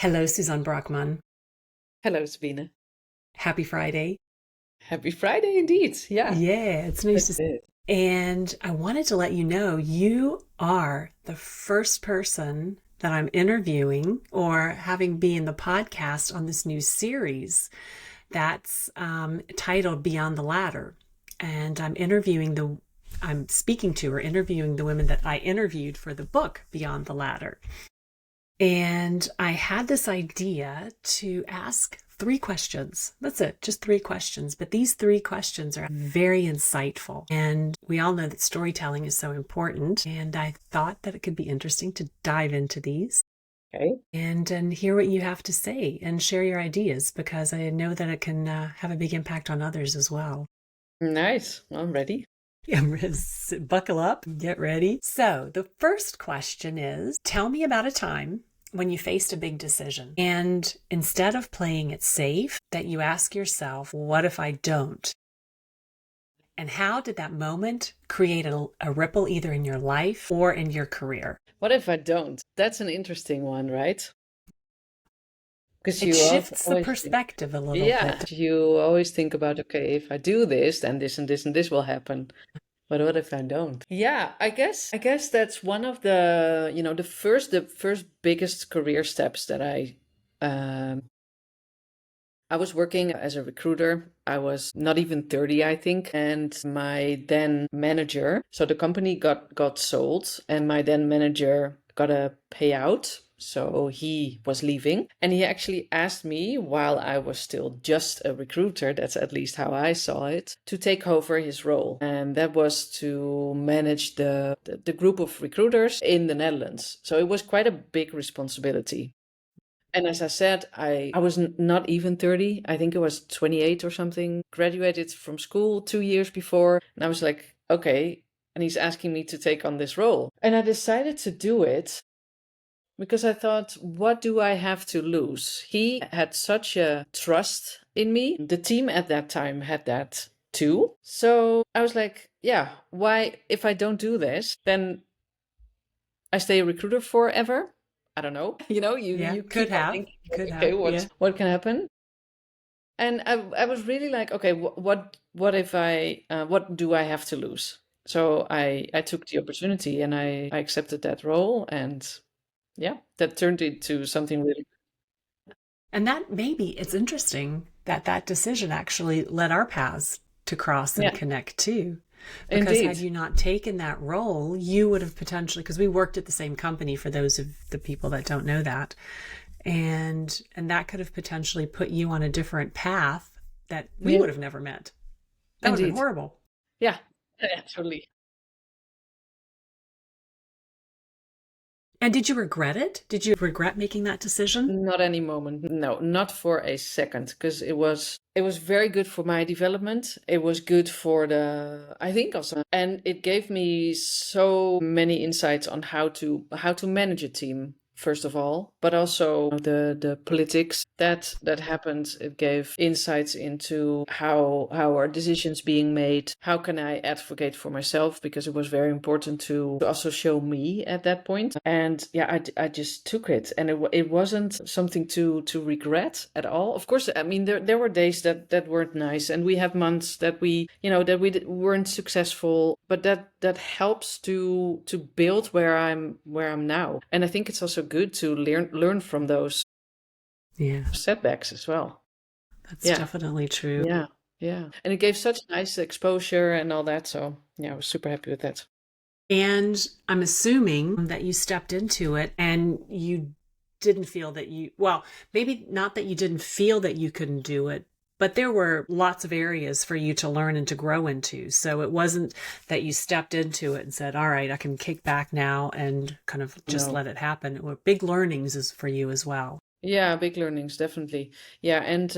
Hello, Suzanne Braakman. Hello, Sabine. Happy Friday. Happy Friday indeed. Yeah, Yeah, it's nice to that's see it. you. And I wanted to let you know you are the first person that I'm interviewing or having be in the podcast on this new series that's titled Beyond the Ladder. And I'm speaking to or interviewing the women that I interviewed for the book Beyond the Ladder. And I had this idea to ask three questions. That's it, just three questions. But these three questions are very insightful. And we all know that storytelling is so important. And I thought that it could be interesting to dive into these Okay, and hear what you have to say and share your ideas because I know that it can have a big impact on others as well. nice. I'm ready. Yeah, buckle up, get ready. So, the first question is tell me about a time when you faced a big decision and instead of playing it safe, that you ask yourself, what if I don't? And how did that moment create a ripple either in your life or in your career? What if I don't? That's an interesting one, right? Because It you shifts the always think, perspective a little yeah, bit. you always think about, okay, if I do this, then this and this and this will happen. But what if I don't? Yeah, I guess that's one of the first biggest career steps that um I was working as a recruiter. I was not even 30, I think. And my then manager, so the company got sold, and my then manager got a payout. So he was leaving. And he actually asked me, while I was still just a recruiter, that's at least how I saw it, to take over his role. And that was to manage the group of recruiters in the Netherlands. So it was quite a big responsibility. And as I said, I was not even 30. I think I was 28 or something. Graduated from school 2 years before. And I was like, okay. And he's asking me to take on this role. And I decided to do it because I thought, what do I have to lose? He had such a trust in me. The team at that time had that too. So I was like, yeah, why, if I don't do this, then I stay a recruiter forever. I don't know. You Yeah, you could keep on have, thinking, could okay, have. what Yeah. what can happen? And I was really like, okay, what if what do I have to lose? So I took the opportunity and I accepted that role, and yeah, that turned into something really. And that maybe it's interesting that that decision actually led our paths to cross and Yeah, connect too. Because had indeed. you not taken that role, you would have potentially, because we worked at the same company for those of the people that don't know that. And that could have potentially put you on a different path that we Yeah, would have never met. That would have been indeed. horrible. Yeah, yeah, totally. And did you regret it? Did you regret making that decision? Not any moment. No, not for a second, because it was very good for my development. It was good for I think also, and it gave me so many insights on how to manage a team. First of all, but also the politics that happened. It gave insights into how are decisions being made. How can I advocate for myself? Because it was very important to also show me at that point. And yeah, I just took it, and it wasn't something to regret at all. Of course, I mean there were days that weren't nice, and we had months that weren't successful, but that helps to build where I'm now. And I think it's also good to learn from those Yeah, setbacks as well. that's Yeah, definitely true. yeah, yeah. And it gave such nice exposure and all that. So yeah, I was super happy with that. And I'm assuming that you stepped into it and you didn't feel that well, maybe not that you didn't feel that you couldn't do it, but there were lots of areas for you to learn and to grow into. So it wasn't that you stepped into it and said, all right, I can kick back now and kind of just No. let it happen. It were big learnings is for you as well. Yeah, big learnings, definitely. Yeah, and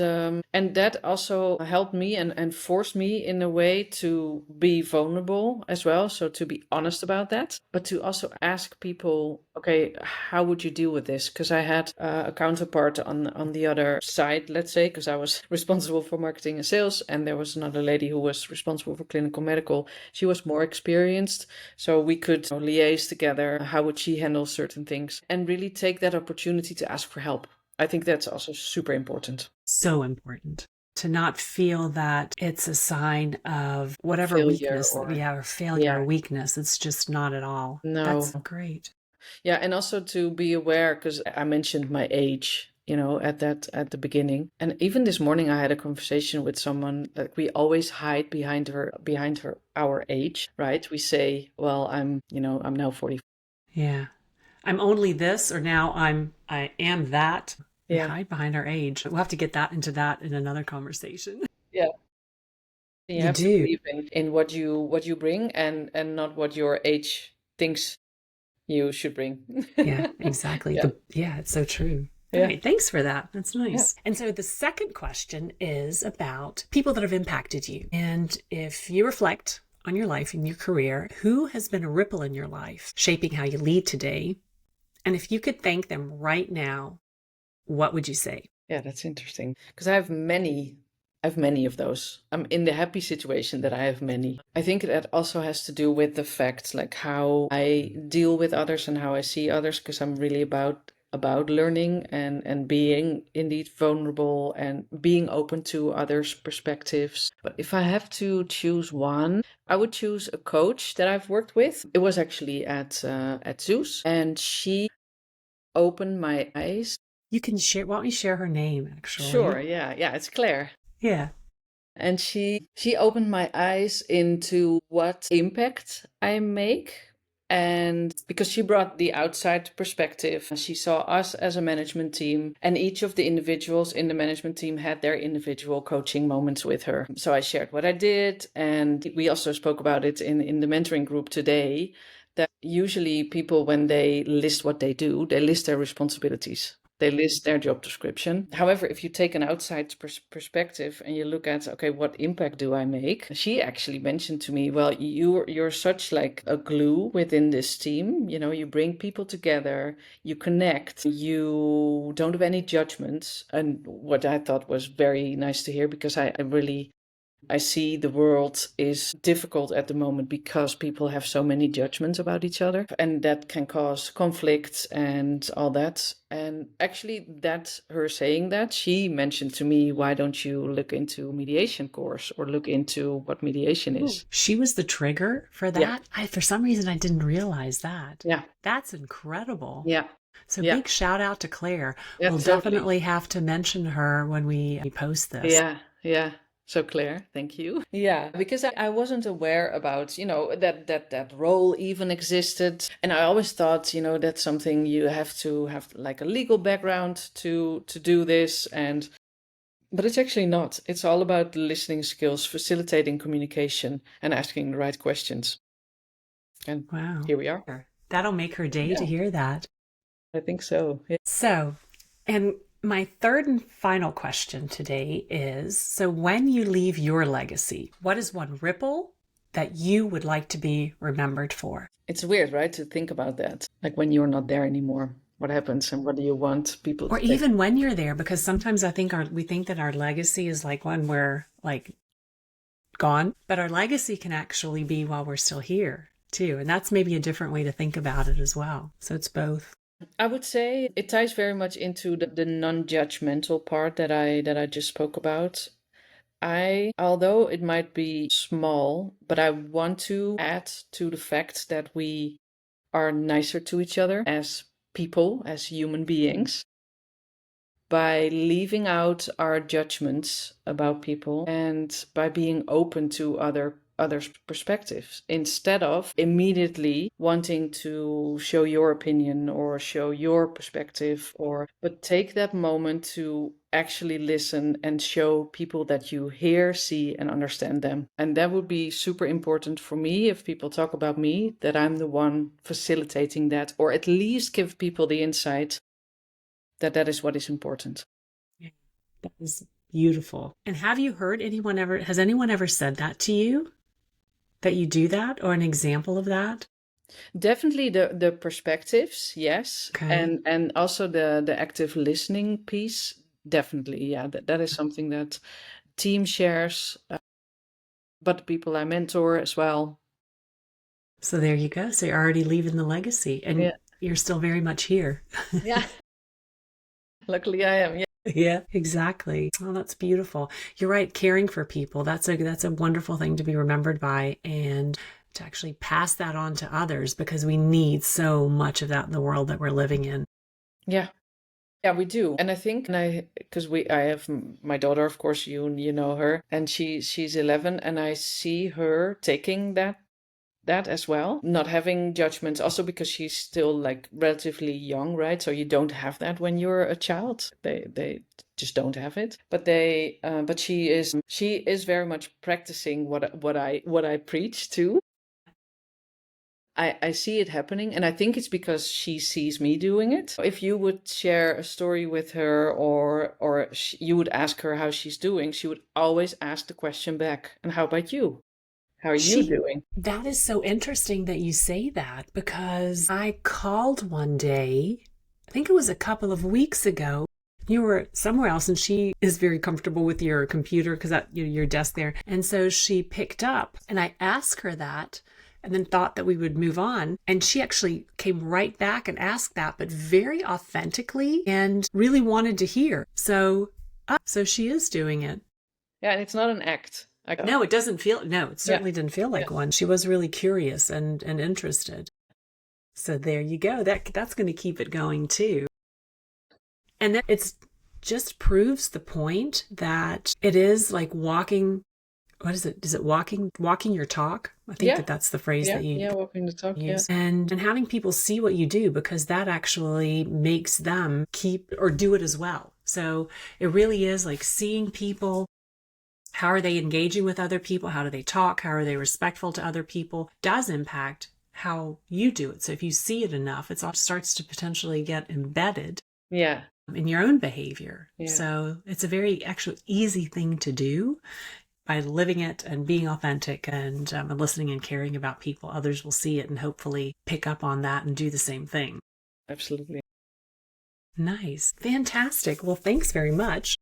that also helped me and forced me in a way to be vulnerable as well. So to be honest about that, but to also ask people, okay, how would you deal with this? Because I had a counterpart on the other side, let's say, because I was responsible for marketing and sales, and there was another lady who was responsible for clinical medical. She was more experienced, so we could liaise together. How would she handle certain things, and really take that opportunity to ask for help? I think that's also super important. So important to not feel that it's a sign of whatever Failure weakness that we or, have, or failure yeah, or weakness. It's just not at all. no. That's great. Yeah, and also to be aware, because I mentioned my age, at the beginning. And even this morning I had a conversation with someone that we always hide behind our age, right? We say, well, I'm now 40. Yeah. I'm only this, or now I am that. We Yeah. hide behind our age. We'll have to get that into that in another conversation. Yeah. You You have to do. believe in what you bring, and not what your age thinks you should bring. Yeah, exactly. Yeah. Yeah, it's so true. All Yeah. right, thanks for that. That's Yeah. nice. And so the second question is about people that have impacted you. And if you reflect on your life and your career, who has been a ripple in your life, shaping how you lead today? And if you could thank them right now, what would you say? Yeah, that's interesting. Because I have many of those. I'm in the happy situation that I have many. I think that also has to do with the fact, like how I deal with others and how I see others, because I'm really about learning and being indeed vulnerable and being open to others' perspectives. But if I have to choose one, I would choose a coach that I've worked with. It was actually at Zeus, and she opened my eyes. You can share, why don't you share her name Sure, actually? yeah, yeah, it's Claire. Yeah. And she opened my eyes into what impact I make. And because she brought the outside perspective, she saw us as a management team, and each of the individuals in the management team had their individual coaching moments with her. So I shared what I did, and we also spoke about it in the mentoring group today, that usually people, when they list what they do, they list their responsibilities. They list their job description. However, if you take an outside perspective and you look at, okay, what impact do I make? She actually mentioned to me, well, you're such like a glue within this team. You bring people together, you connect, you don't have any judgments. And what I thought was very nice to hear, because I see the world is difficult at the moment because people have so many judgments about each other, and that can cause conflicts and all that. And actually, that her saying that, she mentioned to me, why don't you look into mediation course or look into what mediation Ooh, is? she was the trigger for Yeah. that. For some reason, I didn't realize that. Yeah. That's incredible. Yeah. So Yeah. big shout out to Claire. Yeah. We'll Totally. definitely have to mention her when we post this. Yeah. Yeah. So Claire, thank you. Yeah, because I wasn't aware about, that role even existed. And I always thought, that's something you have to have like a legal background to do this. But it's actually not. It's all about listening skills, facilitating communication, and asking the right questions. And Wow. here we are. That'll make her day to Yeah, hear that. I think so. Yeah. So, and my third and final question today is, so when you leave your legacy, what is one ripple that you would like to be remembered for? It's weird, right, to think about that. Like when you're not there anymore, what happens and what do you want people Or to take? even when you're there, because sometimes I think we think that our legacy is like when we're like gone, but our legacy can actually be while we're still here too. And that's maybe a different way to think about it as well. So it's both. I would say it ties very much into the non-judgmental part that I just spoke about. Although it might be small, but I want to add to the fact that we are nicer to each other as people, as human beings, by leaving out our judgments about people and by being open to others' perspectives, instead of immediately wanting to show your opinion or show your perspective, but take that moment to actually listen and show people that you hear, see, and understand them. And that would be super important for me, if people talk about me, that I'm the one facilitating that, or at least give people the insight that is what is important. Yeah, that is beautiful. And have you heard has anyone ever said that to you? That you do that, or an example of that? Definitely the perspectives, yes. Okay. And also the active listening piece, definitely. Yeah, that is something that team shares, but people I mentor as well. So there you go. So you're already leaving the legacy and Yeah. you're still very much here. Yeah. Luckily I am. Yeah. Yeah, exactly. Oh, that's beautiful. You're right. Caring for people. That's a wonderful thing to be remembered by, and to actually pass that on to others, because we need so much of that in the world that we're living in. Yeah. Yeah, we do. And I think, and because I have my daughter, of course, you know her, and she's 11, and I see her taking that as well, not having judgments, also because she's still like relatively young, right? So you don't have that when you're a child. They just don't have it. But she is very much practicing what I preach too. I see it happening, and I think it's because she sees me doing it. If you would share a story with her, or you would ask her how she's doing, she would always ask the question back, and how about you? How are you doing? That is so interesting that you say that, because I called one day, I think it was a couple of weeks ago. You were somewhere else, and she is very comfortable with your computer because that your desk there. And so she picked up, and I asked her that, and then thought that we would move on. And she actually came right back and asked that, but very authentically, and really wanted to hear. So she is doing it. Yeah, and it's not an act. No, it doesn't feel, no, it Yeah. certainly didn't feel like one. She was really curious and interested. So there you go. That's going to keep it going too. And then it's just proves the point that it is like walking. What is it? Is it walking your talk? I think Yeah. that's the phrase that you Walking the talk. Yeah. use. And having people see what you do, because that actually makes them keep or do it as well. So it really is like seeing people. How are they engaging with other people? How do they talk? How are they respectful to other people? Does impact how you do it. So if you see it enough, it starts to potentially get embedded Yeah. in your own behavior. Yeah. So it's a very actually easy thing to do by living it and being authentic and listening and caring about people. Others will see it and hopefully pick up on that and do the same thing. Absolutely. Nice. Fantastic. Well, thanks very much.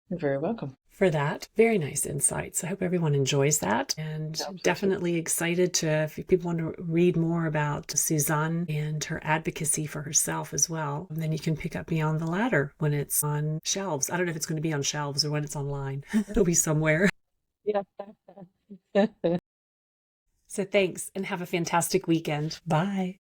You're very welcome. For that. Very nice insights. I hope everyone enjoys that, and Absolutely. definitely excited to, if people want to read more about Suzanne and her advocacy for herself as well, then you can pick up Beyond the Ladder when it's on shelves. I don't know if it's going to be on shelves or when it's online. It'll be somewhere. Yeah. So thanks, and have a fantastic weekend. Bye.